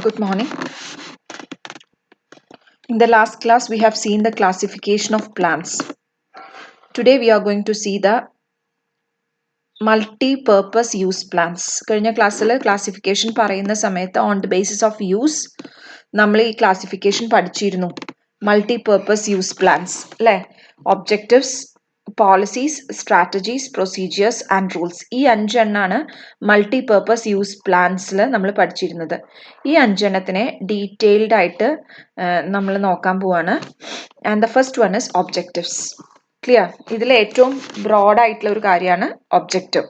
Good morning. In the last class, we have seen the classification of plants. Today, we are going to see the multi-purpose use plants. കഴിഞ്ഞ ക്ലാസ്സിൽ classification പറയുന്ന സമയത്ത് on the basis of use നമ്മൾ ഈ classification പഠിച്ചിരുന്നു. Multi-purpose use plans അല്ലേ? Objectives, policies, strategies, procedures and rules. ഈ അഞ്ചെണ്ണാണ് multi-purpose use പ്ലാൻസിൽ നമ്മൾ പഠിച്ചിരുന്നത്. ഈ അഞ്ചെണ്ണത്തിനെ ഡീറ്റെയിൽഡ് ആയിട്ട് നമ്മൾ നോക്കാൻ പോവാണ്. And the first one is objectives. Clear? ഇതിൽ ഏറ്റവും ബ്രോഡ് ആയിട്ടുള്ള ഒരു കാര്യമാണ് ഒബ്ജക്റ്റീവ്.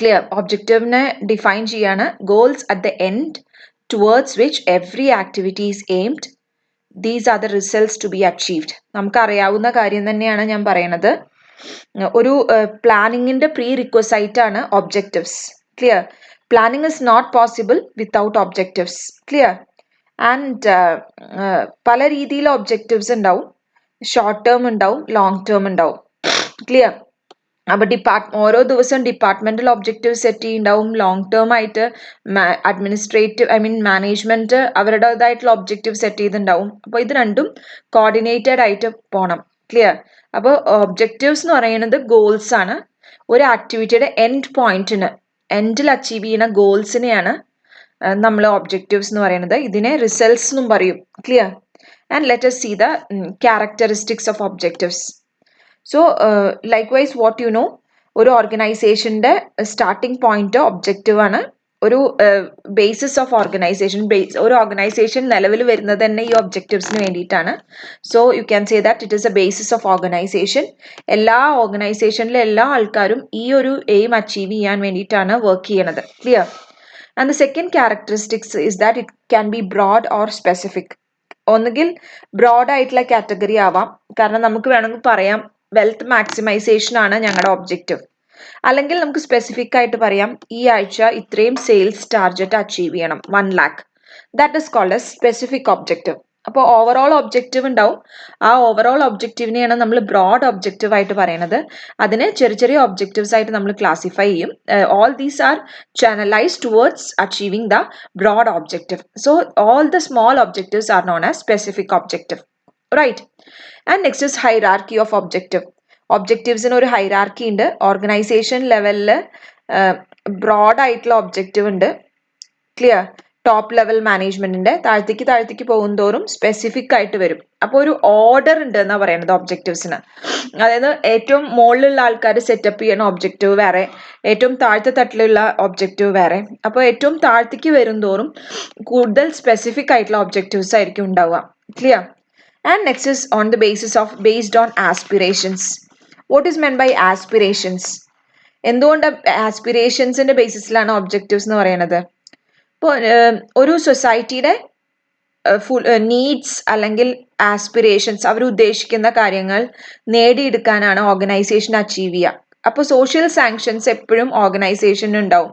ക്ലിയർ? ഒബ്ജക്റ്റീവിനെ ഡിഫൈൻ ചെയ്യാണ് goals at the end towards which every activity is aimed. These are the results to be achieved. നമുക്കറിയാവുന്ന കാര്യം തന്നെയാണ് ഞാൻ പറയണത്. ഒരു പ്ലാനിങ്ങിന്റെ പ്രീ റിക്വസൈറ്റ് ആണ് objectives. Clear? Planning is not possible without objectives. Clear? And പല രീതിയിൽ ഒബ്ജക്റ്റീവ്സ് ഉണ്ടാവും. ഷോർട്ട് ടേം ഉണ്ടാവും, ലോങ് ടേം ഉണ്ടാവും. ക്ലിയർ? അപ്പൊ ഓരോ ദിവസം ഡിപ്പാർട്ട്മെന്റൽ ഒബ്ജക്റ്റീവ് സെറ്റ് ചെയ്യുന്നുണ്ടാവും. ലോങ് ടേം ആയിട്ട് മാനേജ്മെന്റ് അവരുടേതായിട്ടുള്ള ഒബ്ജക്റ്റീവ് സെറ്റ് ചെയ്തിട്ടുണ്ടാവും. അപ്പൊ ഇത് രണ്ടും കോർഡിനേറ്റഡ് ആയിട്ട് പോണം. ക്ലിയർ? അപ്പോൾ ഒബ്ജക്റ്റീവ്സ് എന്ന് പറയുന്നത് ഗോൾസ് ആണ്. ഒരു ആക്ടിവിറ്റിയുടെ എൻഡ് പോയിന്റിന് എൻഡിൽ അച്ചീവ് ചെയ്യുന്ന ഗോൾസിനെയാണ് നമ്മൾ ഒബ്ജക്റ്റീവ്സ് എന്ന് പറയുന്നത്. ഇതിനെ റിസൾട്ട്സ് എന്നും പറയും. Clear? And let us see the characteristics of objectives. So likewise what you know, ഒരു ഓർഗനൈസേഷന്റെ സ്റ്റാർട്ടിംഗ് പോയിന്റ് ഒബ്ജക്റ്റീവ് ആണ്. ഒരു ബേസിസ് ഓഫ് ഓർഗനൈസേഷൻ, ഒരു ഓർഗനൈസേഷൻ നിലവിൽ വരുന്നത് തന്നെ ഈ ഒബ്ജക്റ്റീവ്സിന് വേണ്ടിയിട്ടാണ്. So you can say that it is A basis of organisation. എല്ലാ ഓർഗനൈസേഷനിലെ എല്ലാ ആൾക്കാരും ഈ ഒരു എയിം അച്ചീവ് ചെയ്യാൻ വേണ്ടിയിട്ടാണ് വർക്ക് ചെയ്യണത്. Clear? And the second characteristics is that it can be broad or specific. ഒന്നുകിൽ ബ്രോഡ് ആയിട്ടുള്ള കാറ്റഗറി ആവാം, കാരണം നമുക്ക് വേണമെങ്കിൽ പറയാം വെൽത്ത് മാക്സിമൈസേഷൻ ആണ് ഞങ്ങളുടെ ഒബ്ജക്റ്റീവ്. അല്ലെങ്കിൽ നമുക്ക് സ്പെസിഫിക് ആയിട്ട് പറയാം ഈ ആഴ്ച ഇത്രയും സെയിൽസ് ടാർഗറ്റ് അച്ചീവ് ചെയ്യണം, 1 lakh. That is called a specific objective. അപ്പോൾ ഓവറോൾ ഒബ്ജക്റ്റീവ് ഉണ്ടാവും. ആ ഓവറോൾ ഒബ്ജക്റ്റീവിനെയാണ് നമ്മൾ ബ്രോഡ് ഒബ്ജക്റ്റീവ് ആയിട്ട് പറയുന്നത്. അതിന് ചെറിയ ചെറിയ ഒബ്ജക്റ്റീവ്സ് ആയിട്ട് നമ്മൾ ക്ലാസിഫൈ ചെയ്യും. All these are channelised towards achieving the broad objective. So all the small objectives are known as specific objective. Right? And next is hierarchy of objective. ഒബ്ജക്റ്റീവ്സിന് ഒരു ഹൈറാർക്കി ഉണ്ട്. ഓർഗനൈസേഷൻ ലെവലിൽ ബ്രോഡ് ആയിട്ടുള്ള objective ഉണ്ട്. Clear? Top level മാനേജ്മെന്റിന്റെ താഴത്തേക്ക് പോകുന്തോറും specific ആയിട്ട് വരും. അപ്പോൾ ഒരു ഓർഡർ ഉണ്ട് എന്നാ പറയുന്നത് ഒബ്ജക്റ്റീവ്സിന്. അതായത് ഏറ്റവും മുകളിലുള്ള ആൾക്കാർ സെറ്റപ്പ് ചെയ്യണ ഒബ്ജക്റ്റീവ് വേറെ, ഏറ്റവും താഴത്തെ തട്ടിലുള്ള ഒബ്ജക്റ്റീവ് വേറെ. അപ്പോൾ ഏറ്റവും താഴത്തേക്ക് വരുംതോറും കൂടുതൽ സ്പെസിഫിക് ആയിട്ടുള്ള ഒബ്ജക്റ്റീവ്സ് ആയിരിക്കും ഉണ്ടാവുക. Clear? And next is on the based on aspirations. What is mean by aspirations? എന്തുകൊണ്ട് ആസ്പിറേഷൻസിന്റെ ബേസിസിലാണ് ഒബ്ജക്റ്റീവ്സ് എന്ന് പറയുന്നത്? ഇപ്പോൾ ഒരു സൊസൈറ്റിയുടെ നീഡ്സ് അല്ലെങ്കിൽ ആസ്പിറേഷൻസ്, അവർ ഉദ്ദേശിക്കുന്ന കാര്യങ്ങൾ നേടിയെടുക്കാനാണ് ഓർഗനൈസേഷൻ അച്ചീവ് ചെയ്യുക. അപ്പോൾ സോഷ്യൽ സാങ്ഷൻസ് എപ്പോഴും ഓർഗനൈസേഷന് ഉണ്ടാവും.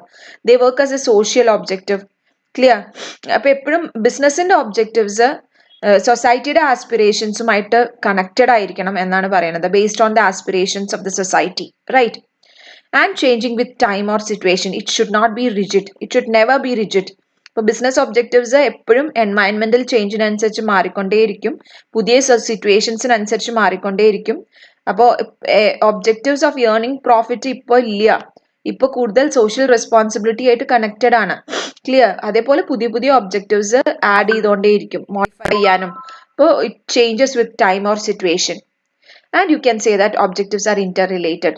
ദേ work as A social objective. Clear? അപ്പോൾ എപ്പോഴും ബിസിനസിന്റെ ഒബ്ജക്റ്റീവ്സ് സൊസൈറ്റിയുടെ ആസ്പിറേഷൻസുമായിട്ട് കണക്റ്റഡ് ആയിരിക്കണം എന്നാണ് പറയുന്നത്. Based on the aspirations of the society. Right? And changing with time or situation. It should not be rigid. It should never be rigid. ഇപ്പോൾ business objectives എപ്പോഴും എൻവയൺമെന്റൽ ചേഞ്ചിനനുസരിച്ച് മാറിക്കൊണ്ടേയിരിക്കും, പുതിയ സിറ്റുവേഷൻസിനനുസരിച്ച് മാറിക്കൊണ്ടേയിരിക്കും. അപ്പോൾ ഒബ്ജക്റ്റീവ്സ് ഓഫ് ഏർണിംഗ് പ്രോഫിറ്റ് ഇപ്പോൾ ഇല്ല, ഇപ്പോൾ കൂടുതൽ സോഷ്യൽ റെസ്പോൺസിബിലിറ്റി ആയിട്ട് connected ആണ്. ക്ലിയർ? അതേപോലെ പുതിയ പുതിയ ഒബ്ജക്റ്റീവ്സ് ആഡ് ചെയ്തുകൊണ്ടേയിരിക്കും, മോഡിഫൈ ചെയ്യാനും. അപ്പോൾ it changes with time or situation. And you can say that objectives R Inter related.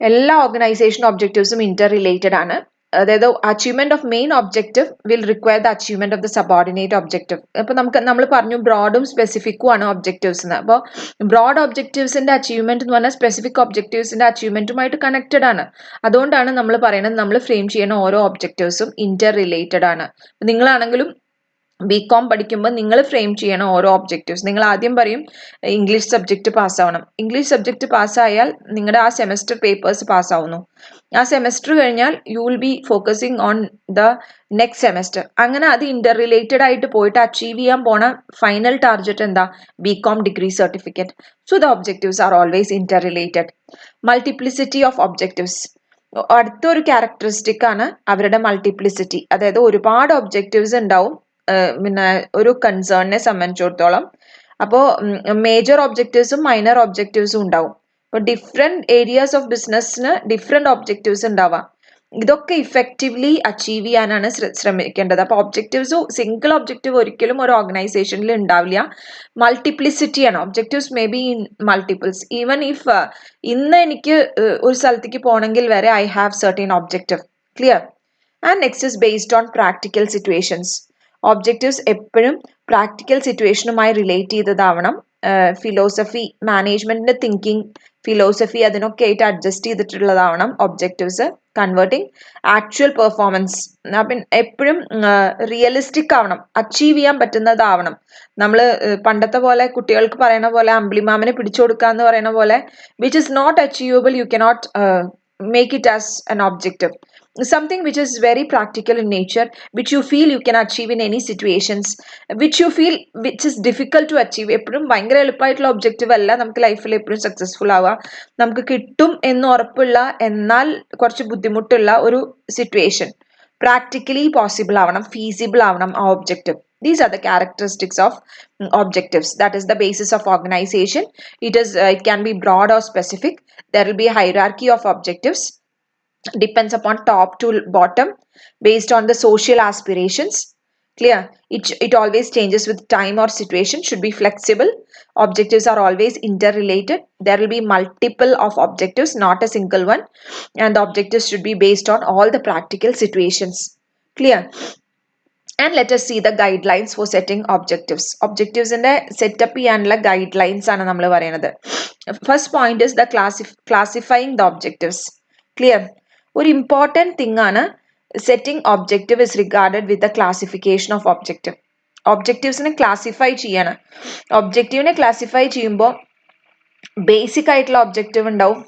എല്ലാ ഓർഗനൈസേഷൻ ഒബ്ജക്റ്റീവ്സും ഇന്റർ റിലേറ്റഡ് ആണ്. അതായത് achievement of main objective will require the achievement of the subordinate objective. അപ്പോൾ നമ്മൾ പറഞ്ഞു ബ്രോഡും സ്പെസിഫിക്കും ആണ് objectives എന്ന്. അപ്പോൾ broad ഒബ്ജക്റ്റീവ്സിന്റെ achievement എന്ന് പറഞ്ഞാൽ സ്പെസിഫിക് ഒബ്ജക്റ്റീവ്സിന്റെ അച്ചീവ്മെന്റുമായിട്ട് കണക്റ്റഡ് ആണ്. അതുകൊണ്ടാണ് നമ്മൾ പറയുന്നത് നമ്മൾ ഫ്രെയിം ചെയ്യുന്ന ഓരോ ഒബ്ജക്റ്റീവ്സും ഇന്റർ റിലേറ്റഡ് ആണ്. നിങ്ങളാണെങ്കിലും ബികോം പഠിക്കുമ്പോൾ നിങ്ങൾ ഫ്രെയിം ചെയ്യണം ഓരോ ഒബ്ജക്റ്റീവ്സ്. നിങ്ങൾ ആദ്യം പറയും ഇംഗ്ലീഷ് സബ്ജക്റ്റ് പാസ്സാവണം. ഇംഗ്ലീഷ് സബ്ജക്റ്റ് പാസ്സായാൽ നിങ്ങളുടെ ആ സെമസ്റ്റർ പേപ്പേഴ്സ് പാസ്സാവുന്നു. ആ സെമസ്റ്റർ കഴിഞ്ഞാൽ you will be focusing on the next semester. അങ്ങനെ അത് ഇന്റർ റിലേറ്റഡ് ആയിട്ട് പോയിട്ട് അച്ചീവ് ചെയ്യാൻ പോണ ഫൈനൽ ടാർഗറ്റ് എന്താ? BCom degree certificate. So the objectives are always interrelated. Multiplicity of objectives. അടുത്തൊരു ക്യാരക്ടറിസ്റ്റിക് ആണ് അവരുടെ മൾട്ടിപ്ലിസിറ്റി. അതായത് ഒരുപാട് ഒബ്ജക്റ്റീവ്സ് ഉണ്ടാവും പിന്നെ ഒരു കൺസേണിനെ സംബന്ധിച്ചിടത്തോളം. അപ്പോൾ മേജർ ഒബ്ജക്റ്റീവ്സും മൈനർ ഒബ്ജക്റ്റീവ്സും ഉണ്ടാവും. അപ്പോൾ ഡിഫറെന്റ് ഏരിയാസ് ഓഫ് ബിസിനസ്സിന് ഡിഫറെന്റ് ഒബ്ജക്റ്റീവ്സ് ഉണ്ടാവാം. ഇതൊക്കെ ഇഫക്റ്റീവ്ലി അച്ചീവ് ചെയ്യാനാണ് ശ്രമിക്കേണ്ടത്. അപ്പോൾ ഒബ്ജക്റ്റീവ്സ് സിംഗിൾ ഒബ്ജക്റ്റീവ് ഒരിക്കലും ഒരു ഓർഗനൈസേഷനിൽ ഉണ്ടാവില്ല. മൾട്ടിപ്ലിസിറ്റിയാണ്. Objectives may be in multiples. Even if ഇന്ന് എനിക്ക് ഒരു സ്ഥലത്തേക്ക് പോകണമെങ്കിൽ വരെ I have certain objective. Clear? And next is based on practical situations. Objectives എപ്പോഴും പ്രാക്ടിക്കൽ സിറ്റുവേഷനുമായി റിലേറ്റ് ചെയ്തതാവണം. ഫിലോസഫി, മാനേജ്മെന്റിന്റെ തിങ്കിങ് ഫിലോസഫി അതിനൊക്കെ ആയിട്ട് അഡ്ജസ്റ്റ് ചെയ്തിട്ടുള്ളതാവണം ഒബ്ജക്റ്റീവ്സ്. കൺവേർട്ടിങ് ആക്ച്വൽ പെർഫോമൻസ്, എപ്പോഴും റിയലിസ്റ്റിക് ആവണം, അച്ചീവ് ചെയ്യാൻ പറ്റുന്നതാവണം. നമ്മൾ പണ്ടത്തെ പോലെ കുട്ടികൾക്ക് പറയുന്ന പോലെ അമ്പിളിമാമനെ പിടിച്ചു കൊടുക്കുക എന്ന് പറയുന്ന പോലെ which is not achievable you cannot make it as an objective. Something which is very practical in nature, which you feel you can achieve in any situations, which you feel which is difficult to achieve. എപ്പോഴും ഭയങ്കര എളുപ്പമായിട്ടുള്ള objective അല്ല നമുക്ക് ലൈഫിൽ എപ്പോഴും successful ആവുക. നമുക്ക് കിട്ടും എന്ന് ഉറപ്പുള്ള എന്നാൽ കുറച്ച് ബുദ്ധിമുട്ടുള്ള ഒരു സിറ്റുവേഷൻ പ്രാക്ടിക്കലി പോസിബിൾ ആവണം, ഫീസിബിൾ ആവണം ആ objective. These are the characteristics of objectives. That is the basis of organization. It can be broad or specific. There will be a hierarchy of objectives. Depends upon top to bottom based on the social aspirations. Clear? It always changes with time or situation. Should be flexible. Objectives are always interrelated. There will be multiple of objectives, not a single one. And the objectives should be based on all the practical situations. Clear? And let us see the guidelines for setting objectives. Objectives in the setup ചെയ്യാനുള്ള guidelines ആണ് നമ്മൾ പറയുന്നത്. First point is the classifying the objectives. Clear? ഒരു important thing ആണ് setting objective is regarded with the classification of objective. Objectivesനെ classify ചെയ്യാണ്. Objectiveനെ classify ചെയ്യുമ്പോൾ basic ആയിട്ടുള്ള objective ഉണ്ടാവും,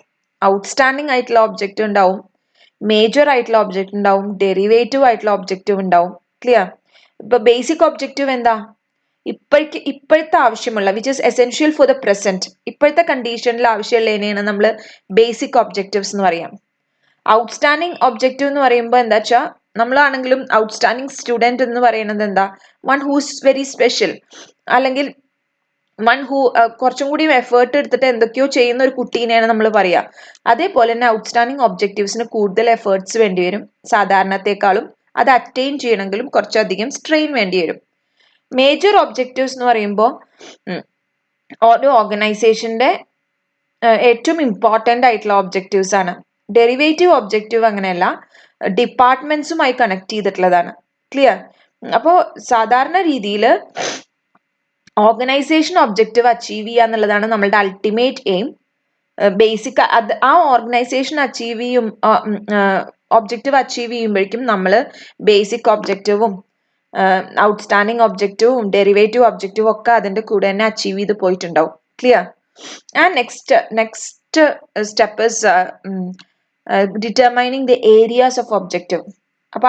ഔട്ട്സ്റ്റാൻഡിങ് ആയിട്ടുള്ള ഒബ്ജക്റ്റീവ് ഉണ്ടാവും, മേജർ ആയിട്ടുള്ള ഒബ്ജക്റ്റീവ് ഉണ്ടാവും, ഡെറിവേറ്റീവ് ആയിട്ടുള്ള ഒബ്ജക്റ്റീവ് ഉണ്ടാവും. ക്ലിയർ? ഇപ്പൊ ബേസിക് ഒബ്ജക്റ്റീവ് എന്താ? ഇപ്പോഴത്തെ ആവശ്യമുള്ള which is essential for the present, ഇപ്പോഴത്തെ കണ്ടീഷനിൽ ആവശ്യമുള്ളതിനെയാണ് നമ്മൾ ബേസിക് ഒബ്ജക്റ്റീവ്സ് എന്ന് പറയാം. ഔട്ട്സ്റ്റാൻഡിങ് ഒബ്ജക്റ്റീവ് എന്ന് പറയുമ്പോൾ എന്താ വെച്ചാൽ നമ്മളാണെങ്കിലും ഔട്ട്സ്റ്റാൻഡിങ് സ്റ്റുഡൻറ് എന്ന് പറയുന്നത് എന്താ? വൺ ഹൂസ് വെരി സ്പെഷ്യൽ, അല്ലെങ്കിൽ വൺ ഹൂ കുറച്ചും കൂടി എഫേർട്ട് എടുത്തിട്ട് എന്തൊക്കെയോ ചെയ്യുന്ന ഒരു കുട്ടീനെയാണ് നമ്മൾ പറയുക. അതേപോലെ തന്നെ ഔട്ട്സ്റ്റാൻഡിങ് ഒബ്ജക്റ്റീവ്സിന് കൂടുതൽ എഫേർട്സ് വേണ്ടി വരും സാധാരണത്തെക്കാളും. അത് അറ്റൈൻ ചെയ്യണമെങ്കിലും കുറച്ചധികം സ്ട്രെയിൻ വേണ്ടി വരും. മേജർ ഒബ്ജക്റ്റീവ്സ് എന്ന് പറയുമ്പോൾ ഒരു ഓർഗനൈസേഷന്റെ ഏറ്റവും ഇമ്പോർട്ടൻ്റ് ആയിട്ടുള്ള ഒബ്ജക്റ്റീവ്സ് ആണ്. ഡെറിവേറ്റീവ് ഒബ്ജക്റ്റീവ് അങ്ങനെയല്ല, ഡിപ്പാർട്ട്മെന്റ്സുമായി കണക്ട് ചെയ്തിട്ടുള്ളതാണ്. ക്ലിയർ? അപ്പോൾ സാധാരണ രീതിയിൽ ഓർഗനൈസേഷൻ ഒബ്ജക്റ്റീവ് അച്ചീവ് ചെയ്യുക എന്നുള്ളതാണ് നമ്മളുടെ അൾട്ടിമേറ്റ് എയിം. ബേസിക് ആ ഓർഗനൈസേഷൻ അച്ചീവ് ചെയ്യും ഒബ്ജക്റ്റീവ് അച്ചീവ് ചെയ്യുമ്പോഴേക്കും നമ്മൾ ബേസിക് ഒബ്ജക്റ്റീവും ഔട്ട്സ്റ്റാൻഡിങ് ഒബ്ജക്റ്റീവും ഡെറിവേറ്റീവ് ഒബ്ജക്റ്റീവും ഒക്കെ അതിൻ്റെ കൂടെ തന്നെ അച്ചീവ് ചെയ്ത് പോയിട്ടുണ്ടാവും. Clear? And next step is determining the areas of objective. അപ്പൊ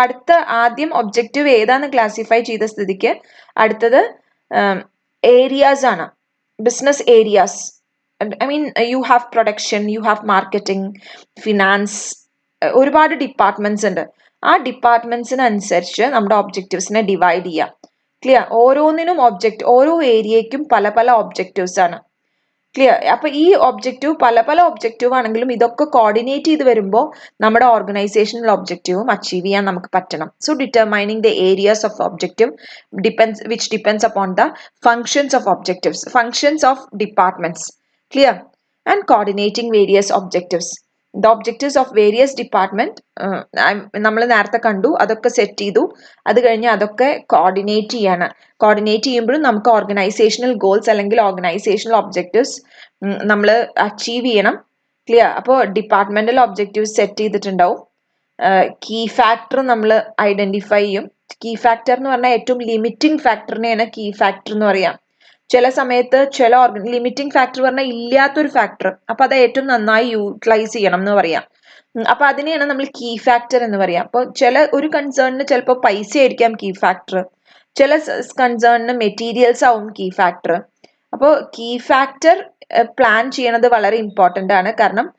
ആദ്യം ഒബ്ജക്റ്റീവ് ഏതാന്ന് ക്ലാസിഫൈ ചെയ്ത സ്ഥിതിക്ക് അടുത്തത് ഏരിയാസ് ആണ്. Business areas. I mean, you have production, you have marketing, finance, ഒരുപാട് ഡിപ്പാർട്ട്മെന്റ്സ് ഉണ്ട്. ആ ഡിപ്പാർട്ട്മെന്റ്സിനനുസരിച്ച് നമ്മുടെ ഒബ്ജക്റ്റീവ്സിനെ ഡിവൈഡ് ചെയ്യാം. ക്ലിയർ? ഓരോന്നിനും ഓരോ ഏരിയയ്ക്കും പല പല ഒബ്ജക്റ്റീവ്സ് ആണ്. ക്ലിയർ? അപ്പൊ ഈ ഒബ്ജക്റ്റീവ് പല ഒബ്ജക്റ്റീവ് ആണെങ്കിലും ഇതൊക്കെ കോർഡിനേറ്റ് ചെയ്ത് വരുമ്പോൾ നമ്മുടെ ഓർഗനൈസേഷണൽ ഒബ്ജക്റ്റീവും അച്ചീവ് ചെയ്യാൻ നമുക്ക് പറ്റണം. So determining the areas of objective which depends upon the functions of objectives, functions of departments. Clear? And coordinating various objectives. The objectives of various department നമ്മൾ നേരത്തെ കണ്ടു, അതൊക്കെ സെറ്റ് ചെയ്തു. അത് കഴിഞ്ഞ് അതൊക്കെ കോർഡിനേറ്റ് ചെയ്യാണ്. കോർഡിനേറ്റ് ചെയ്യുമ്പോഴും നമുക്ക് ഓർഗനൈസേഷണൽ ഗോൾസ് അല്ലെങ്കിൽ ഓർഗനൈസേഷണൽ ഒബ്ജക്റ്റീവ്സ് നമ്മൾ അച്ചീവ് ചെയ്യണം. ക്ലിയർ? അപ്പോൾ ഡിപ്പാർട്ട്മെന്റൽ ഒബ്ജക്റ്റീവ്സ് സെറ്റ് ചെയ്തിട്ടുണ്ടാവും. കീ ഫാക്ടർ നമ്മൾ ഐഡന്റിഫൈ ചെയ്യും. കീ ഫാക്ടർ എന്ന് പറഞ്ഞാൽ ഏറ്റവും ലിമിറ്റിംഗ് ഫാക്ടറിനെയാണ് കീ ഫാക്ടർ എന്ന് പറയാം. ചില സമയത്ത് ചില ലിമിറ്റിംഗ് ഫാക്ടർ പറഞ്ഞാൽ ഇല്ലാത്തൊരു ഫാക്ടർ, അപ്പൊ അത് ഏറ്റവും നന്നായി യൂട്ടിലൈസ് ചെയ്യണം എന്ന് പറയാം. അപ്പൊ അതിനെയാണ് നമ്മൾ കീ ഫാക്ടർ എന്ന് പറയാം. അപ്പോൾ ഒരു കൺസേണിന് ചിലപ്പോൾ പൈസ ആയിരിക്കാം കീ ഫാക്ടർ, ചില കൺസേണിന് മെറ്റീരിയൽസ് ആവും കീ ഫാക്ടർ. അപ്പോൾ കീ ഫാക്ടർ പ്ലാൻ ചെയ്യണത് വളരെ ഇമ്പോർട്ടൻ്റ് ആണ്. കാരണം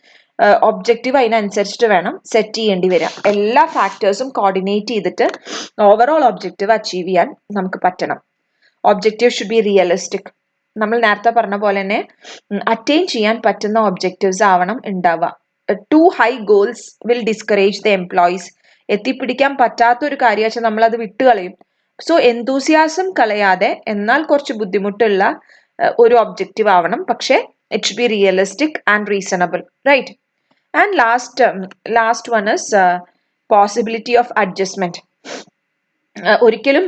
ഒബ്ജക്റ്റീവ് അതിനനുസരിച്ചിട്ട് വേണം സെറ്റ് ചെയ്യേണ്ടി വരിക. എല്ലാ ഫാക്ടേഴ്സും കോർഡിനേറ്റ് ചെയ്തിട്ട് ഓവറോൾ ഒബ്ജക്റ്റീവ് അച്ചീവ് ചെയ്യാൻ നമുക്ക് പറ്റണം. Objective should B realistic. നമ്മൾ നേരത്തെ പറഞ്ഞ പോലെ തന്നെ അറ്റൈൻ ചെയ്യാൻ പറ്റുന്ന ഒബ്ജക്റ്റീവ്സ് ആവണം ഉണ്ടാവുക. Too high goals will discourage the employees. എത്തിപ്പിടിക്കാൻ പറ്റാത്ത ഒരു കാര്യം വെച്ചാൽ നമ്മളത് വിട്ടുകളയും. സോ എന്തൂസിയാസം കളയാതെ എന്നാൽ കുറച്ച് ബുദ്ധിമുട്ടുള്ള ഒരു ഒബ്ജക്റ്റീവ് ആവണം. പക്ഷേ it should be realistic and reasonable, right? And last one is possibility of adjustment. ഒരിക്കലും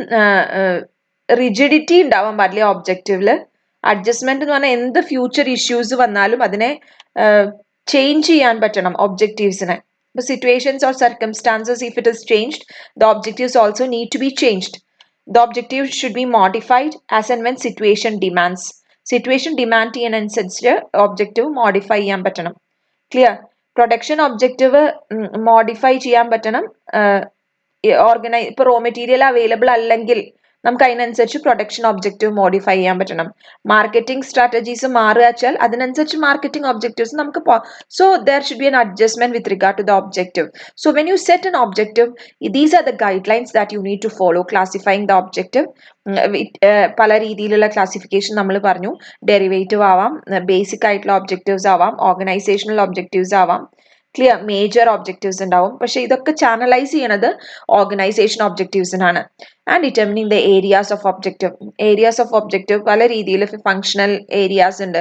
റിജിഡിറ്റി ഉണ്ടാവാൻ പാടില്ല ഒബ്ജക്റ്റീവില്. അഡ്ജസ്റ്റ്മെന്റ് എന്ന് പറഞ്ഞാൽ എന്ത് ഫ്യൂച്ചർ ഇഷ്യൂസ് വന്നാലും അതിനെ ചേഞ്ച് ചെയ്യാൻ പറ്റണം ഒബ്ജക്റ്റീവ്സിനെ. ഇപ്പൊ situations or circumstances if it is changed the objectives also need to be changed. The objective should be modified as and when situation demands. Situation demand ചെയ്യുന്നതനുസരിച്ച് ഒബ്ജക്റ്റീവ് മോഡിഫൈ ചെയ്യാൻ പറ്റണം. Clear? Production objective modify ചെയ്യാൻ പറ്റണം. ഇപ്പൊ raw material available അല്ലെങ്കിൽ നമുക്ക് അതിനനുസരിച്ച് production objective modify ചെയ്യാൻ പറ്റണം. മാർക്കറ്റിംഗ് സ്ട്രാറ്റജീസ് മാറുക വെച്ചാൽ അതിനനുസരിച്ച് മാർക്കറ്റിംഗ് ഒബ്ജക്റ്റീവ്സ് നമുക്ക് so there should be an adjustment with regard to the objective. So when you set an objective, these are the guidelines that you need to follow classifying the objective. പല രീതിയിലുള്ള classification നമ്മൾ പറഞ്ഞു. Derivative ആവാം, basic ആയിട്ടുള്ള objectives ആവാം, organisational objectives ആവാം. Clear? Major objectives ഉണ്ടാവും. പക്ഷെ ഇതൊക്കെ ചാനലൈസ് ചെയ്യണത് ഓർഗനൈസേഷൻ ഒബ്ജക്റ്റീവ്സിനാണ്. And determining the areas of objective. Areas of objective പല രീതിയിൽ ഫങ്ഷണൽ ഏരിയാസ് ഉണ്ട്.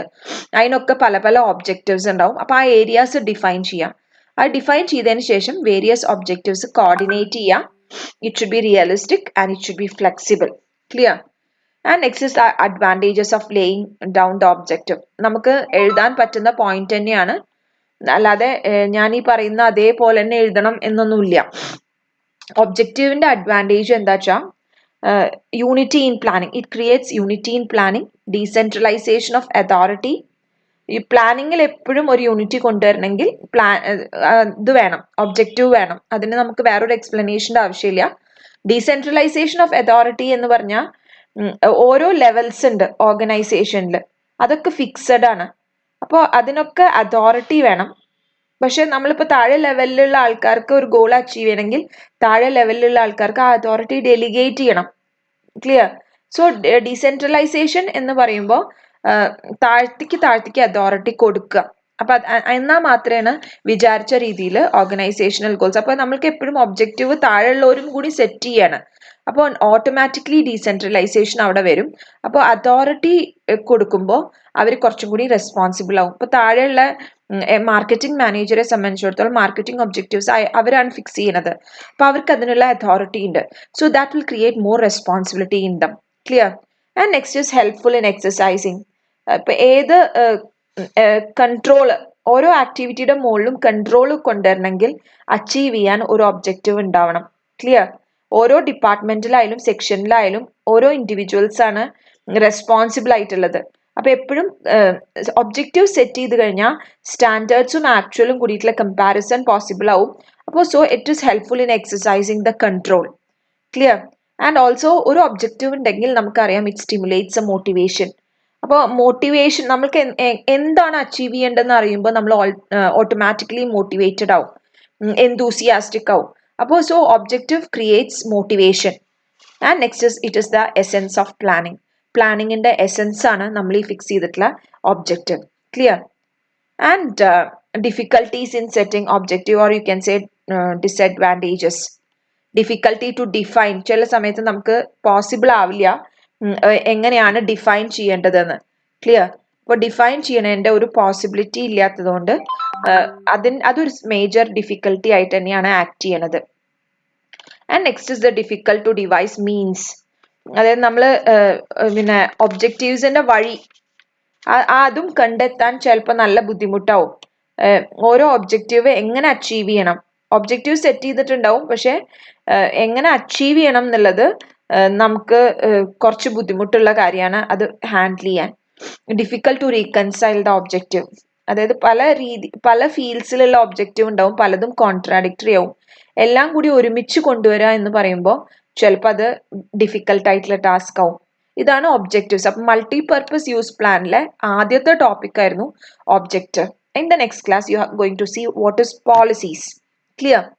അതിനൊക്കെ പല പല ഒബ്ജക്റ്റീവ്സ് ഉണ്ടാവും. അപ്പൊ ആ ഏരിയാസ് ഡിഫൈൻ ചെയ്യാം. അത് ഡിഫൈൻ ചെയ്തതിന് ശേഷം വേരിയസ് ഒബ്ജക്റ്റീവ്സ് കോർഡിനേറ്റ് ചെയ്യാം. It should be realistic and it should be flexible. Clear? And next is advantages of laying down the objective. നമുക്ക് എഴുതാൻ പറ്റുന്ന പോയിന്റ് തന്നെയാണ്, അല്ലാതെ ഞാൻ ഈ പറയുന്ന അതേപോലെ തന്നെ എഴുതണം എന്നൊന്നുമില്ല. ഒബ്ജക്റ്റീവിന്റെ അഡ്വാൻറ്റേജ് എന്താ വെച്ചാൽ unity in planning. It creates unity in planning, decentralisation of authority. ഈ പ്ലാനിങ്ങിൽ എപ്പോഴും ഒരു യൂണിറ്റി കൊണ്ടുവരണമെങ്കിൽ ഇത് വേണം, ഒബ്ജക്റ്റീവ് വേണം. അതിന് നമുക്ക് വേറൊരു എക്സ്പ്ലനേഷന്റെ ആവശ്യമില്ല. ഡീസെൻട്രലൈസേഷൻ ഓഫ് അതോറിറ്റി എന്ന് പറഞ്ഞാൽ ഓരോ ലെവൽസ് ഉണ്ട് ഓർഗനൈസേഷനിൽ, അതൊക്കെ ഫിക്സഡ് ആണ്. അപ്പോൾ അതിനൊക്കെ അതോറിറ്റി വേണം. പക്ഷെ നമ്മളിപ്പോൾ താഴെ ലെവലിലുള്ള ആൾക്കാർക്ക് ഒരു ഗോൾ അച്ചീവ് ചെയ്യണമെങ്കിൽ താഴെ ലെവലിലുള്ള ആൾക്കാർക്ക് ആ അതോറിറ്റി ഡെലിഗേറ്റ് ചെയ്യണം. ക്ലിയർ? സോ ഡീസെൻട്രലൈസേഷൻ എന്ന് പറയുമ്പോൾ താഴ്ത്തിക്ക് അതോറിറ്റി കൊടുക്കുക. അപ്പൊ എന്നാൽ മാത്രമാണ് വിചാരിച്ച രീതിയിൽ ഓർഗനൈസേഷണൽ ഗോൾസ്. അപ്പൊ നമ്മൾക്ക് എപ്പോഴും ഒബ്ജക്റ്റീവ് താഴെയുള്ളവരും കൂടി സെറ്റ് ചെയ്യാണ്. അപ്പോൾ ഓട്ടോമാറ്റിക്കലി ഡീസെൻട്രലൈസേഷൻ അവിടെ വരും. അപ്പോൾ അതോറിറ്റി കൊടുക്കുമ്പോൾ അവർ കുറച്ചും കൂടി റെസ്പോൺസിബിൾ ആവും. ഇപ്പൊ താഴെയുള്ള മാർക്കറ്റിംഗ് മാനേജറെ സംബന്ധിച്ചിടത്തോളം മാർക്കറ്റിംഗ് ഒബ്ജക്റ്റീവ്സ് അവരാണ് ഫിക്സ് ചെയ്യുന്നത്. അപ്പൊ അവർക്ക് അതിനുള്ള അതോറിറ്റി ഉണ്ട്. So that will create more responsibility in them. Clear? And next is helpful in exercising. ഇപ്പൊ ഏത് കൺട്രോള്, ഓരോ ആക്ടിവിറ്റിയുടെ മുകളിലും കൺട്രോൾ കൊണ്ടുവരണമെങ്കിൽ അച്ചീവ് ചെയ്യാൻ ഒരു ഒബ്ജക്റ്റീവ് ഉണ്ടാവണം. ക്ലിയർ? ഓരോ ഡിപ്പാർട്ട്മെന്റിലായാലും സെക്ഷനിലായാലും ഓരോ ഇൻഡിവിജ്വൽസ് ആണ് റെസ്പോൺസിബിൾ ആയിട്ടുള്ളത്. അപ്പൊ എപ്പോഴും ഒബ്ജക്റ്റീവ് സെറ്റ് ചെയ്ത് കഴിഞ്ഞാൽ സ്റ്റാൻഡേർഡ്സും ആക്ച്വലും കൂടിയിട്ടുള്ള കമ്പാരിസൺ പോസിബിൾ ആവും. അപ്പോൾ so it is helpful in exercising the control. Clear? And also ഒരു ഒബ്ജക്റ്റീവ് ഉണ്ടെങ്കിൽ നമുക്കറിയാം ഇറ്റ് സ്റ്റിമുലേറ്റ്സ് എ മോട്ടിവേഷൻ. അപ്പോൾ മോട്ടിവേഷൻ, നമ്മൾക്ക് എന്താണ് അച്ചീവ് ചെയ്യേണ്ടതെന്ന് അറിയുമ്പോൾ നമ്മൾ ഓട്ടോമാറ്റിക്കലി മോട്ടിവേറ്റഡ് ആവും, എന്തൂസിയാസ്റ്റിക് ആവും. അപ്പോൾ so objective creates motivation. And next it is the essence of planning. പ്ലാനിങ്ങിന്റെ എസെൻസ് ആണ് നമ്മൾ ഈ ഫിക്സ് ചെയ്തിട്ടുള്ള objective. Clear? And difficulties in setting objective or you can say disadvantages. Difficulty to define. ചില സമയത്ത് നമുക്ക് പോസിബിൾ ആവില്ല എങ്ങനെയാണ് ഡിഫൈൻ ചെയ്യേണ്ടതെന്ന്. ക്ലിയർ? അപ്പോൾ ഡിഫൈൻ ചെയ്യണതിന്റെ ഒരു പോസിബിലിറ്റി ഇല്ലാത്തതുകൊണ്ട് അതൊരു മേജർ ഡിഫിക്കൽട്ടി ആയിട്ട് തന്നെയാണ് ആക്ട് ചെയ്യണത്. And next is the difficult to devise means. അതായത് നമ്മൾ പിന്നെ ഒബ്ജക്റ്റീവ്സിന്റെ വഴി അതും കണ്ടെത്താൻ ചിലപ്പോൾ നല്ല ബുദ്ധിമുട്ടാവും. ഓരോ ഒബ്ജക്റ്റീവ് എങ്ങനെ അച്ചീവ് ചെയ്യണം, ഒബ്ജക്റ്റീവ് സെറ്റ് ചെയ്തിട്ടുണ്ടാവും, പക്ഷെ എങ്ങനെ അച്ചീവ് ചെയ്യണം എന്നുള്ളത് നമുക്ക് കുറച്ച് ബുദ്ധിമുട്ടുള്ള കാര്യമാണ് അത് ഹാൻഡിൽ ചെയ്യാൻ. Difficult to reconcile the objective. അതായത് പല ഫീൽഡ്സിലുള്ള ഒബ്ജക്റ്റീവ് ഉണ്ടാവും, പലതും കോൺട്രാഡിക്ടറി ആവും. എല്ലാം കൂടി ഒരുമിച്ച് കൊണ്ടുവരിക എന്ന് പറയുമ്പോൾ ചിലപ്പോൾ അത് ഡിഫിക്കൽട്ട് ആയിട്ടുള്ള ടാസ്ക് ആവും. ഇതാണ് ഒബ്ജക്റ്റീവ്സ്. അപ്പം മൾട്ടി പർപ്പസ് യൂസ് പ്ലാനിലെ ആദ്യത്തെ ടോപ്പിക് ആയിരുന്നു objective. In the next class, you are going to see what is policies. Clear?